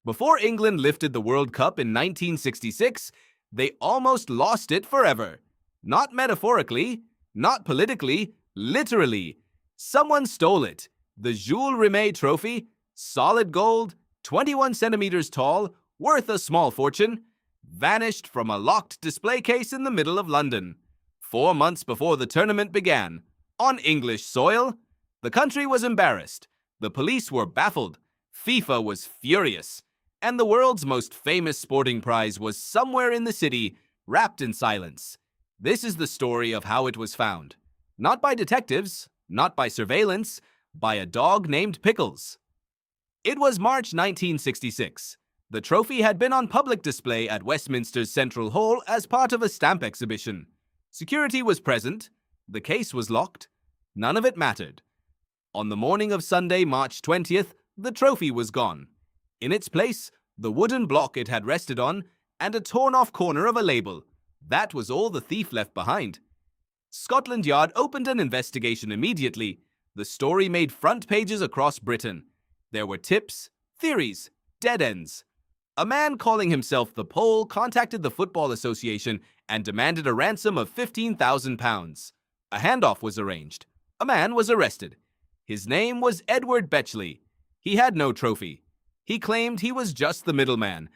Before England lifted the World Cup in 1966, they almost lost it forever. Not metaphorically, not politically, literally. Someone stole it. The Jules Rimet Trophy, solid gold, 21 centimeters tall, worth a small fortune, vanished from a locked display case in the middle of London. 4 months before the tournament began, on English soil, the country was embarrassed, the police were baffled, FIFA was furious, and the world's most famous sporting prize was somewhere in the city, wrapped in silence. This is the story of how it was found. Not by detectives, not by surveillance, by a dog named Pickles. It was March 1966. The trophy had been on public display at Westminster's Central Hall as part of a stamp exhibition. Security was present. The case was locked. None of it mattered. On the morning of Sunday, March 20th, the trophy was gone. In its place, the wooden block it had rested on and a torn-off corner of a label. That was all the thief left behind. Scotland Yard opened an investigation immediately. The story made front pages across Britain. There were tips, theories, dead ends. A man calling himself the Pole contacted the Football Association and demanded a ransom of £15,000. A handoff was arranged. A man was arrested. His name was Edward Betchley. He had no trophy. He claimed he was just the middleman.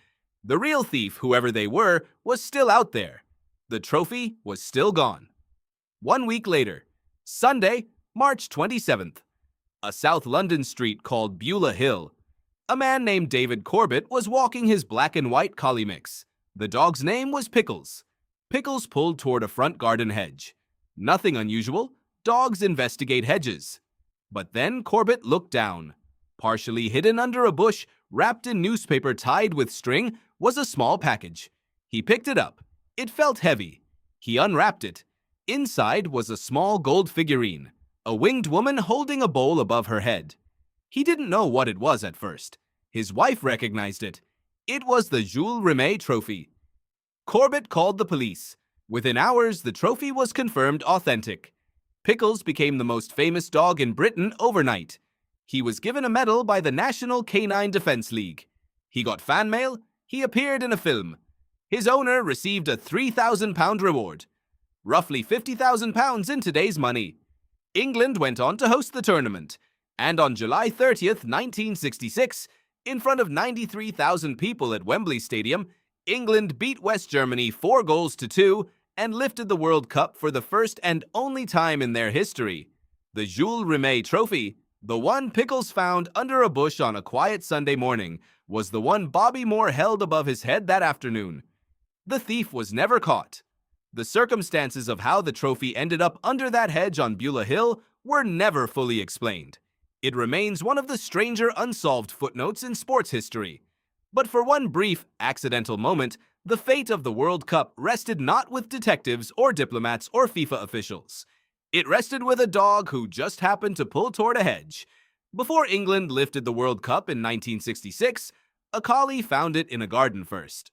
The real thief, whoever they were, was still out there. The trophy was still gone. 1 week later, Sunday, March 27th, a South London street called Beulah Hill. A man named David Corbett was walking his black and white collie mix. The dog's name was Pickles. Pickles pulled toward a front garden hedge. Nothing unusual. Dogs investigate hedges. But then Corbett looked down. Partially hidden under a bush, wrapped in newspaper tied with string, was a small package. He picked it up. It felt heavy. He unwrapped it. Inside was a small gold figurine, a winged woman holding a bowl above her head. He didn't know what it was at first. His wife recognized it. It was the Jules Rimet Trophy. Corbett called the police. Within hours, the trophy was confirmed authentic. Pickles became the most famous dog in Britain overnight. He was given a medal by the National Canine Defense League. He got fan mail. He appeared in a film. His owner received a £3,000 reward. Roughly £50,000 in today's money. England went on to host the tournament. And on July 30th, 1966, in front of 93,000 people at Wembley Stadium, England beat West Germany 4-2 and lifted the World Cup for the first and only time in their history. The Jules Rimet Trophy, the one Pickles found under a bush on a quiet Sunday morning, was the one Bobby Moore held above his head that afternoon. The thief was never caught. The circumstances of how the trophy ended up under that hedge on Beulah Hill were never fully explained. It remains one of the stranger unsolved footnotes in sports history. But for one brief, accidental moment, the fate of the World Cup rested not with detectives or diplomats or FIFA officials. It rested with a dog who just happened to pull toward a hedge. Before England lifted the World Cup in 1966, a collie found it in a garden first.